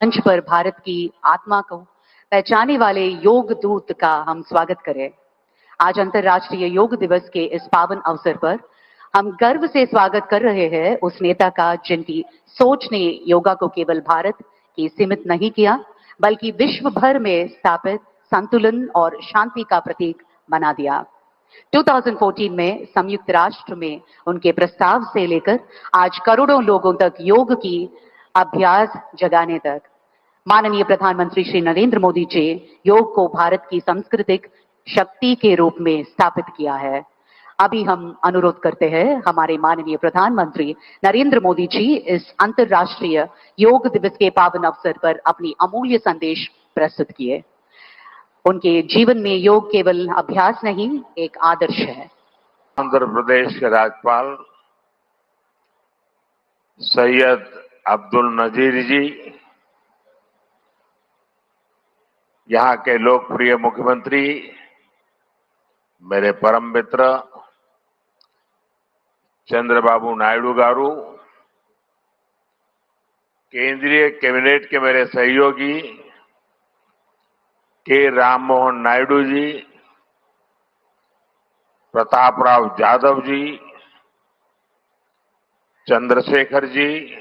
मंच पर भारत की आत्मा को पहचाने वाले योग दूत का हम स्वागत करें। आज अंतर्राष्ट्रीय योग दिवस के इस पावन अवसर पर हम गर्व से स्वागत कर रहे हैं उस नेता का जिनकी सोच ने योगा को केवल भारत की सीमित नहीं किया, बल्कि विश्व भर में स्थापित संतुलन और शांति का प्रतीक बना दिया। 2014 में संयुक्त राष्ट्र में उनके प्रस्ताव से लेकर आज करोड़ों लोगों तक योग की अभ्यास जगाने तक माननीय प्रधानमंत्री श्री नरेंद्र मोदी जी योग को भारत की सांस्कृतिक शक्ति के रूप में स्थापित किया है। अभी हम अनुरोध करते हैं हमारे माननीय प्रधानमंत्री नरेंद्र मोदी जी इस अंतर्राष्ट्रीय योग दिवस के पावन अवसर पर अपनी अमूल्य संदेश प्रस्तुत किए। उनके जीवन में योग केवल अभ्यास नहीं, एक आदर्श है। आंध्र प्रदेश के राज्यपाल सैयद अब्दुल नजीर जी, यहाँ के लोकप्रिय मुख्यमंत्री मेरे परम मित्र चंद्रबाबू नायडू गारू, केंद्रीय कैबिनेट के मेरे सहयोगी के राम मोहन नायडू जी, प्रताप राव जाधव जी, चंद्रशेखर जी,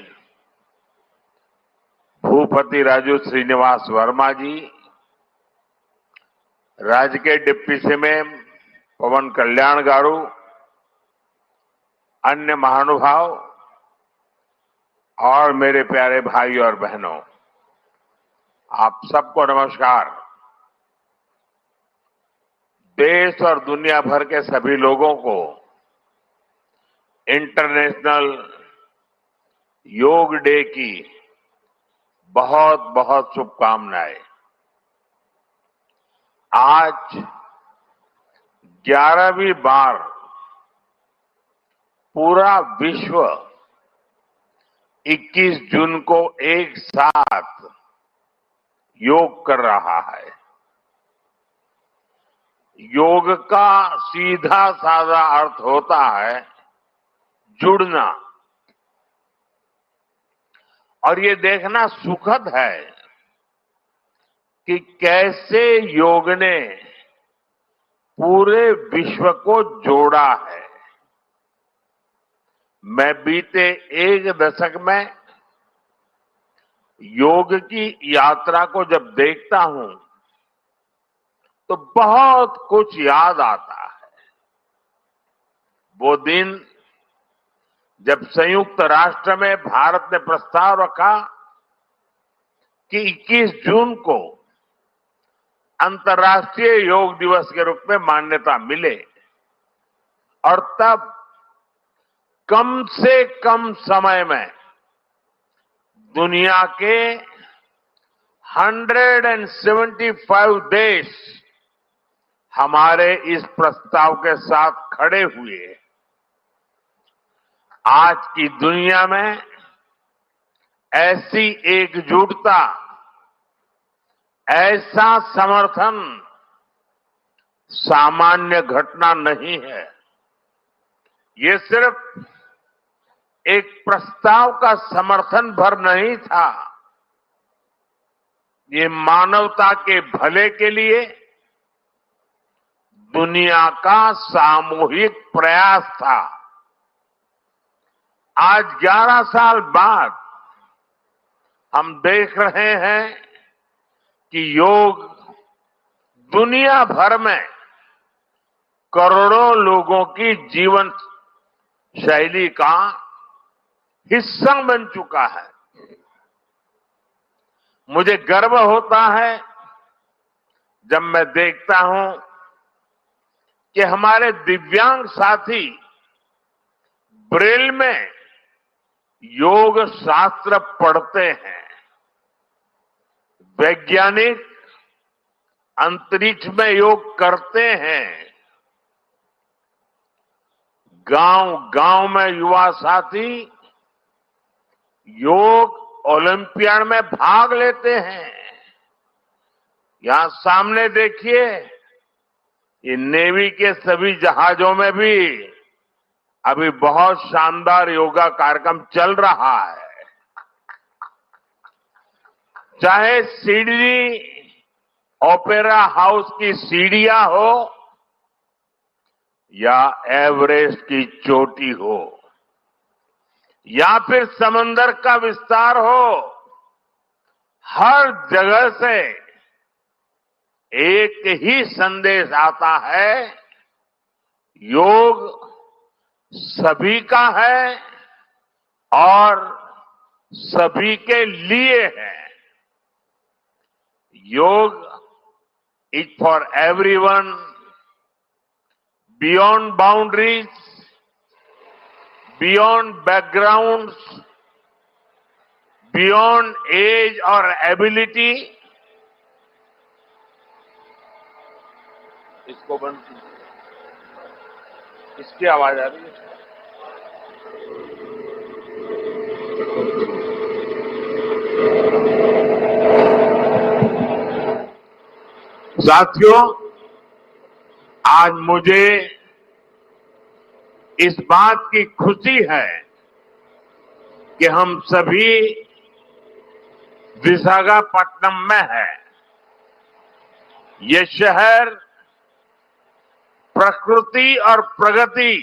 भूपति राजू श्रीनिवास वर्मा जी, राज्य के डिप्टी सीएम पवन कल्याण गारू, अन्य महानुभाव और मेरे प्यारे भाई और बहनों, आप सबको नमस्कार। देश और दुनिया भर के सभी लोगों को इंटरनेशनल योग डे की बहुत बहुत शुभकामनाएं। आज 11वीं बार पूरा विश्व 21 जून को एक साथ योग कर रहा है। योग का सीधा साधा अर्थ होता है जुड़ना, और ये देखना सुखद है कि कैसे योग ने पूरे विश्व को जोड़ा है। मैं बीते एक दशक में योग की यात्रा को जब देखता हूं तो बहुत कुछ याद आता है। वो दिन जब संयुक्त राष्ट्र में भारत ने प्रस्ताव रखा कि 21 जून को अंतर्राष्ट्रीय योग दिवस के रूप में मान्यता मिले, और तब कम से कम समय में दुनिया के 175 देश हमारे इस प्रस्ताव के साथ खड़े हुए। आज की दुनिया में ऐसी एकजुटता, ऐसा समर्थन सामान्य घटना नहीं है। ये सिर्फ एक प्रस्ताव का समर्थन भर नहीं था, ये मानवता के भले के लिए दुनिया का सामूहिक प्रयास था। आज 11 साल बाद हम देख रहे हैं कि योग दुनिया भर में करोड़ों लोगों की जीवन शैली का हिस्सा बन चुका है। मुझे गर्व होता है जब मैं देखता हूं कि हमारे दिव्यांग साथी ब्रेल में योग शास्त्र पढ़ते हैं, वैज्ञानिक अंतरिक्ष में योग करते हैं, गांव-गांव में युवा साथी योग ओलंपियाड में भाग लेते हैं। यहां सामने देखिए, ये नेवी के सभी जहाजों में भी अभी बहुत शानदार योगा कार्यक्रम चल रहा है। चाहे सिडनी ओपेरा हाउस की सीढ़ियां हो या एवरेस्ट की चोटी हो या फिर समंदर का विस्तार हो, हर जगह से एक ही संदेश आता है, योग सभी का है और सभी के लिए है। Yoga is for everyone, beyond boundaries, beyond backgrounds, beyond age और एबिलिटी। इसको बंद कीजिए, इसकी आवाज आ रही है। साथियों, आज मुझे इस बात की खुशी है कि हम सभी विशाखापट्टनम में हैं। ये शहर प्रकृति और प्रगति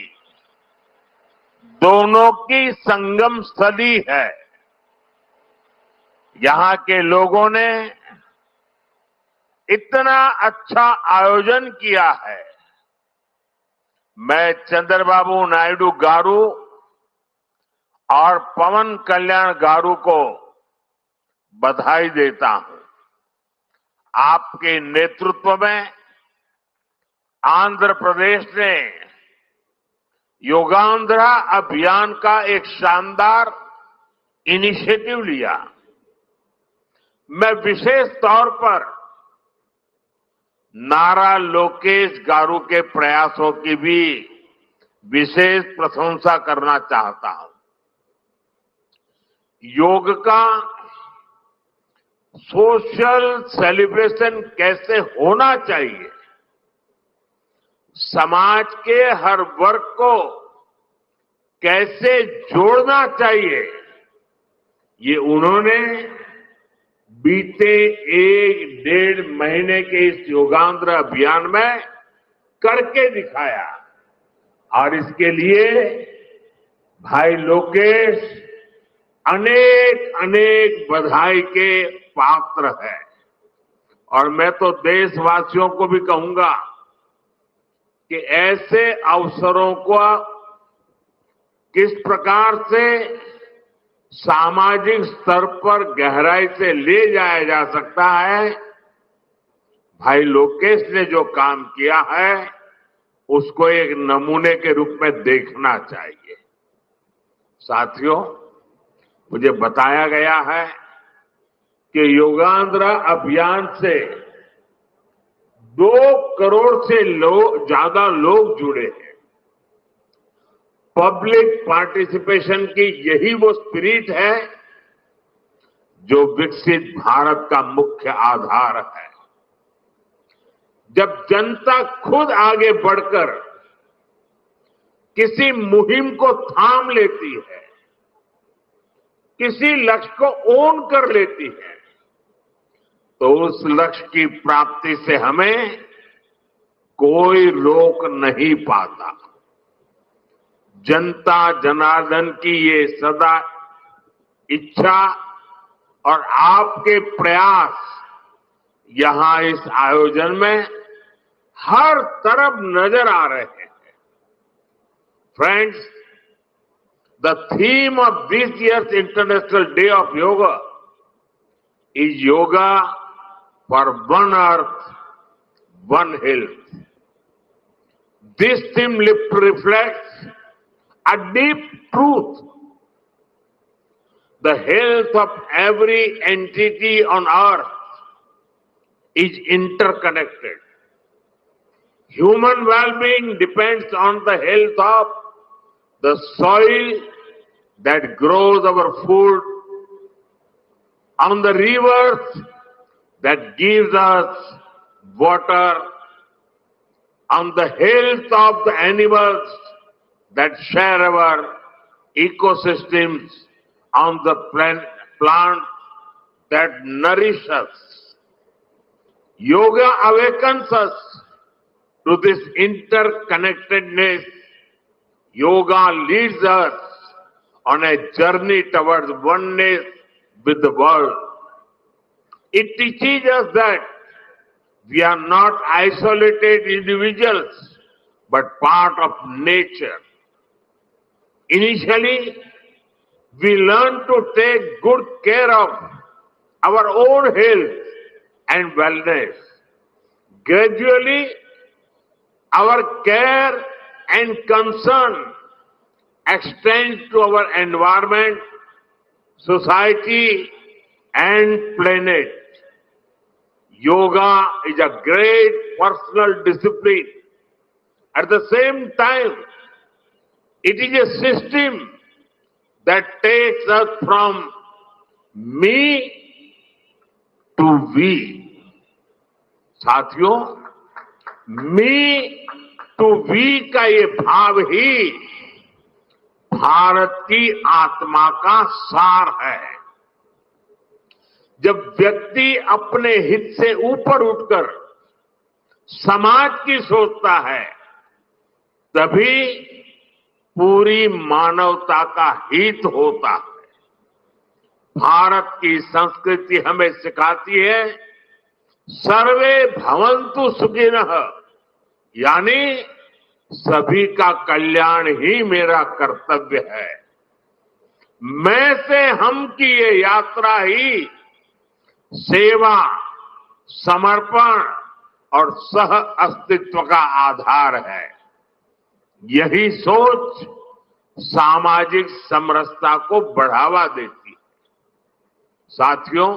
दोनों की संगम स्थली है। यहां के लोगों ने इतना अच्छा आयोजन किया है। मैं चंद्रबाबू नायडू गारू और पवन कल्याण गारू को बधाई देता हूं। आपके नेतृत्व में आंध्र प्रदेश ने योगांध्रा अभियान का एक शानदार इनिशिएटिव लिया। मैं विशेष तौर पर नारा लोकेश गारू के प्रयासों की भी विशेष प्रशंसा करना चाहता हूं। योग का सोशल सेलिब्रेशन कैसे होना चाहिए, समाज के हर वर्ग को कैसे जोड़ना चाहिए, ये उन्होंने बीते 1-1.5 महीने के इस योगांध्र अभियान में करके दिखाया। और इसके लिए भाई लोकेश अनेक अनेक बधाई के पात्र है। और मैं तो देशवासियों को भी कहूंगा कि ऐसे अवसरों को किस प्रकार से सामाजिक स्तर पर गहराई से ले जाया जा सकता है, भाई लोकेश ने जो काम किया है उसको एक नमूने के रूप में देखना चाहिए। साथियों, मुझे बताया गया है कि योगांध्रा अभियान से 2 करोड़ से ज्यादा लोग जुड़े हैं। पब्लिक पार्टिसिपेशन की यही वो स्पिरिट है जो विकसित भारत का मुख्य आधार है। जब जनता खुद आगे बढ़कर किसी मुहिम को थाम लेती है, किसी लक्ष्य को ओन कर लेती है, तो उस लक्ष्य की प्राप्ति से हमें कोई रोक नहीं पाता। जनता जनार्दन की ये सदा इच्छा और आपके प्रयास यहां इस आयोजन में हर तरफ नजर आ रहे हैं। Friends, the theme of this years international day of yoga is yoga for one earth, one health. This theme reflects a deep truth. The health of every entity on earth is interconnected. Human well-being depends on the health of the soil that grows our food, on the rivers that gives us water, on the health of the animals that share our ecosystems, on the plants that nourish us. Yoga awakens us to this interconnectedness. Yoga leads us on a journey towards oneness with the world. It teaches us that we are not isolated individuals, but part of nature. Initially, we learn to take good care of our own health and wellness. Gradually, our care and concern extends to our environment, society, and planet. Yoga is a great personal discipline. At the same time, it is a system that takes us from me to we. साथियों, मी to we का ये भाव ही भारत की आत्मा का सार है। जब व्यक्ति अपने हित से ऊपर उठकर समाज की सोचता है, तभी पूरी मानवता का हित होता है। भारत की संस्कृति हमें सिखाती है सर्वे भवन्तु सुखिनः, यानी सभी का कल्याण ही मेरा कर्तव्य है। मैं से हम की ये यात्रा ही सेवा, समर्पण और सह अस्तित्व का आधार है। यही सोच सामाजिक समरसता को बढ़ावा देती है। साथियों,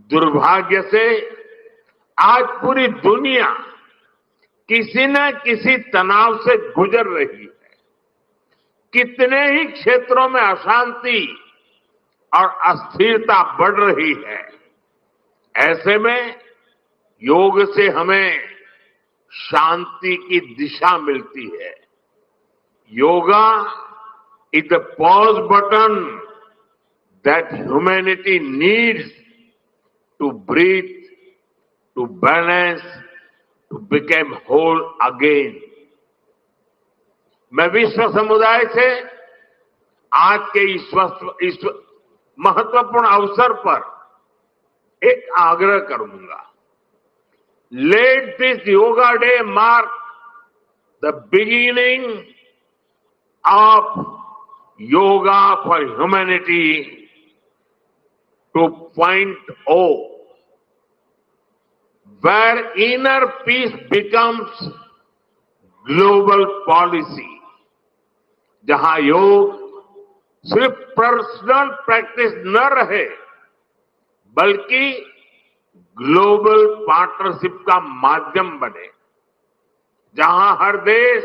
दुर्भाग्य से आज पूरी दुनिया किसी न किसी तनाव से गुजर रही है। कितने ही क्षेत्रों में अशांति और अस्थिरता बढ़ रही है। ऐसे में योग से हमें शांति की दिशा मिलती है। Yoga is the pause button that humanity needs to breathe, to balance, to become whole again. मैं विश्व समुदाय से आज के इस महत्वपूर्ण अवसर पर एक आग्रह करूंगा। Let this yoga day mark the beginning of yoga for humanity 2.0, where inner peace becomes global policy, जहां योग सिर्फ पर्सनल प्रैक्टिस न रहे, बल्कि ग्लोबल पार्टनरशिप का माध्यम बने। जहां हर देश,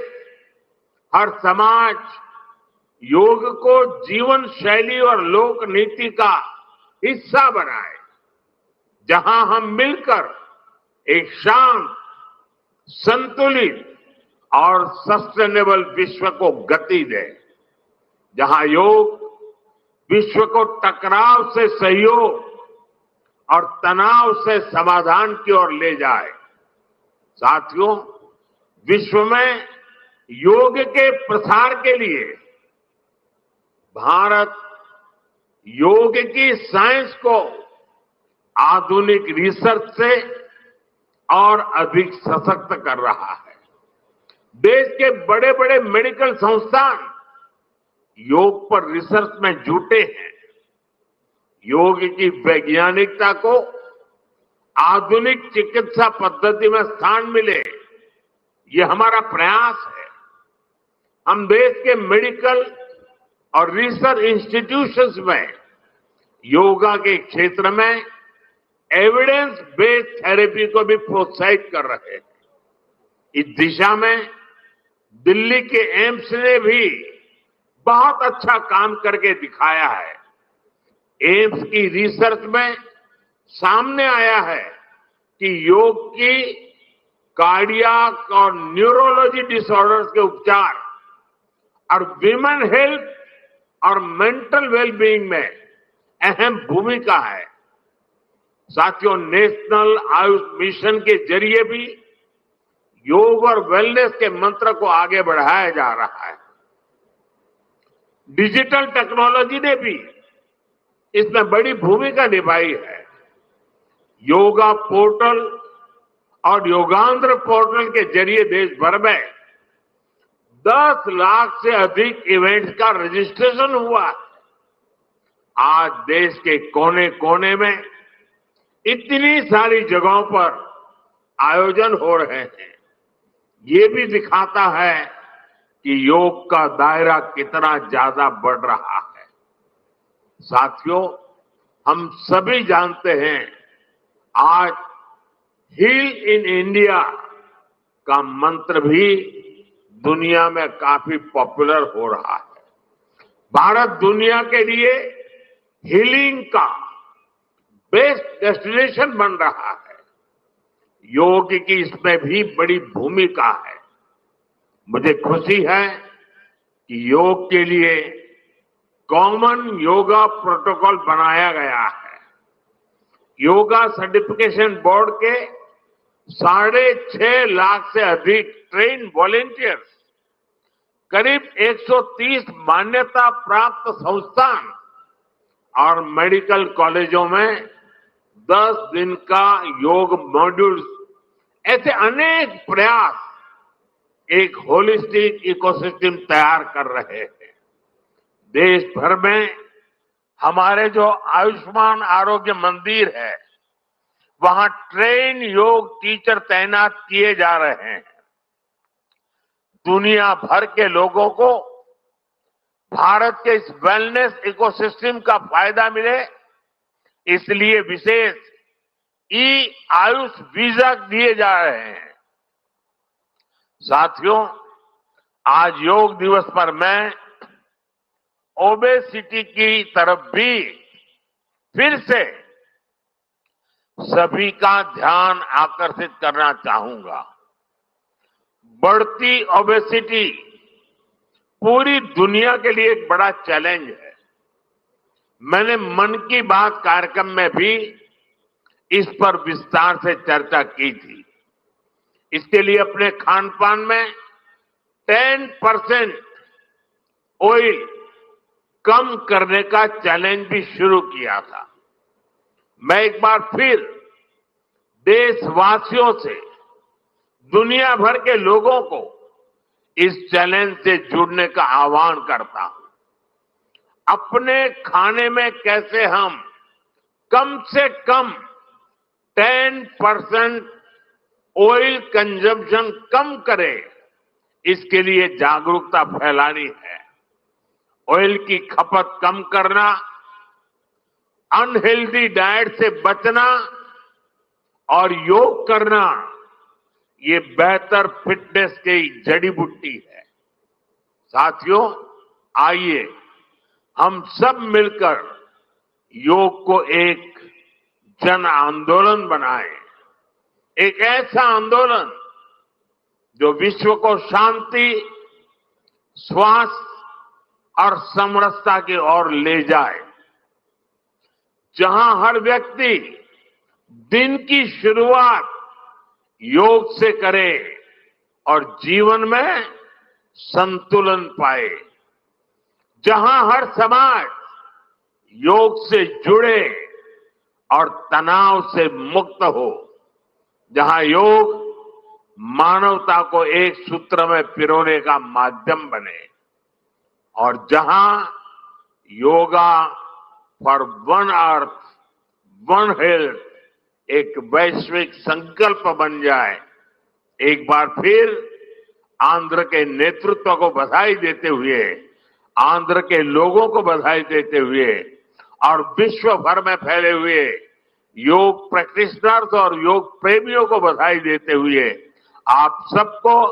हर समाज योग को जीवन शैली और लोक नीति का हिस्सा बनाए। जहां हम मिलकर एक शांत, संतुलित और सस्टेनेबल विश्व को गति दें। जहां योग विश्व को टकराव से सहयोग और तनाव से समाधान की ओर ले जाए। साथियों, विश्व में योग के प्रसार के लिए भारत योग की साइंस को आधुनिक रिसर्च से और अधिक सशक्त कर रहा है। देश के बड़े बड़े मेडिकल संस्थान योग पर रिसर्च में जुटे हैं। योग की वैज्ञानिकता को आधुनिक चिकित्सा पद्धति में स्थान मिले, ये हमारा प्रयास है। हम देश के मेडिकल और रिसर्च इंस्टीट्यूशंस में योगा के क्षेत्र में एविडेंस बेस्ड थेरेपी को भी प्रोत्साहित कर रहे हैं। इस दिशा में दिल्ली के एम्स ने भी बहुत अच्छा काम करके दिखाया है। एम्स की रिसर्च में सामने आया है कि योग की कार्डियक और न्यूरोलॉजी डिसऑर्डर्स के उपचार और विमेन हेल्थ और मेंटल वेलबीइंग में अहम भूमिका है। साथियों, नेशनल आयुष मिशन के जरिए भी योग और वेलनेस के मंत्र को आगे बढ़ाया जा रहा है। डिजिटल टेक्नोलॉजी ने भी इसमें बड़ी भूमिका निभाई है। योगा पोर्टल और योगांध्र पोर्टल के जरिए देश भर में 10 लाख से अधिक इवेंट्स का रजिस्ट्रेशन हुआ है। आज देश के कोने कोने में इतनी सारी जगहों पर आयोजन हो रहे हैं। ये भी दिखाता है कि योग का दायरा कितना ज्यादा बढ़ रहा है। साथियों, हम सभी जानते हैं आज हील इन इंडिया का मंत्र भी दुनिया में काफी पॉपुलर हो रहा है। भारत दुनिया के लिए हीलिंग का बेस्ट डेस्टिनेशन बन रहा है। योग की इसमें भी बड़ी भूमिका है। मुझे खुशी है कि योग के लिए कॉमन योगा प्रोटोकॉल बनाया गया है। योगा सर्टिफिकेशन बोर्ड के 6.5 लाख से अधिक ट्रेन वॉलेंटियर्स, करीब 130 मान्यता प्राप्त संस्थान और मेडिकल कॉलेजों में 10 दिन का योग मॉड्यूल्स, ऐसे अनेक प्रयास एक होलिस्टिक इकोसिस्टम तैयार कर रहे हैं। देश भर में हमारे जो आयुष्मान आरोग्य मंदिर है, वहां ट्रेन योग टीचर तैनात किए जा रहे हैं। दुनिया भर के लोगों को भारत के इस वेलनेस इकोसिस्टम का फायदा मिले, इसलिए विशेष ई आयुष वीजा दिए जा रहे हैं। साथियों, आज योग दिवस पर मैं ओबेसिटी की तरफ भी फिर से सभी का ध्यान आकर्षित करना चाहूंगा। बढ़ती ओबेसिटी पूरी दुनिया के लिए एक बड़ा चैलेंज है। मैंने मन की बात कार्यक्रम में भी इस पर विस्तार से चर्चा की थी। इसके लिए अपने खान पान में 10% ऑयल कम करने का चैलेंज भी शुरू किया था। मैं एक बार फिर देशवासियों से, दुनिया भर के लोगों को इस चैलेंज से जुड़ने का आह्वान करता हूं। अपने खाने में कैसे हम कम से कम 10% ऑयल कंजम्पशन कम करें, इसके लिए जागरूकता फैलानी है। ऑयल की खपत कम करना, अनहेल्दी डाइट से बचना और योग करना, ये बेहतर फिटनेस की जड़ी बूटी है। साथियों, आइए हम सब मिलकर योग को एक जन आंदोलन बनाएं। एक ऐसा आंदोलन जो विश्व को शांति, स्वास्थ्य और समरसता की ओर ले जाए। जहां हर व्यक्ति दिन की शुरुआत योग से करे और जीवन में संतुलन पाए। जहां हर समाज योग से जुड़े और तनाव से मुक्त हो। जहां योग मानवता को एक सूत्र में पिरोने का माध्यम बने। और जहां yoga for one earth one health एक वैश्विक संकल्प बन जाए। एक बार फिर आंध्र के नेतृत्व को बधाई देते हुए, आंध्र के लोगों को बधाई देते हुए और विश्व भर में फैले हुए योग प्रैक्टिशनर्स और योग प्रेमियों को बधाई देते हुए आप सबको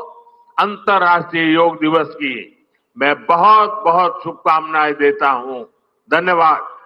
अंतर्राष्ट्रीय योग दिवस की मैं बहुत बहुत शुभकामनाएं देता हूं। धन्यवाद।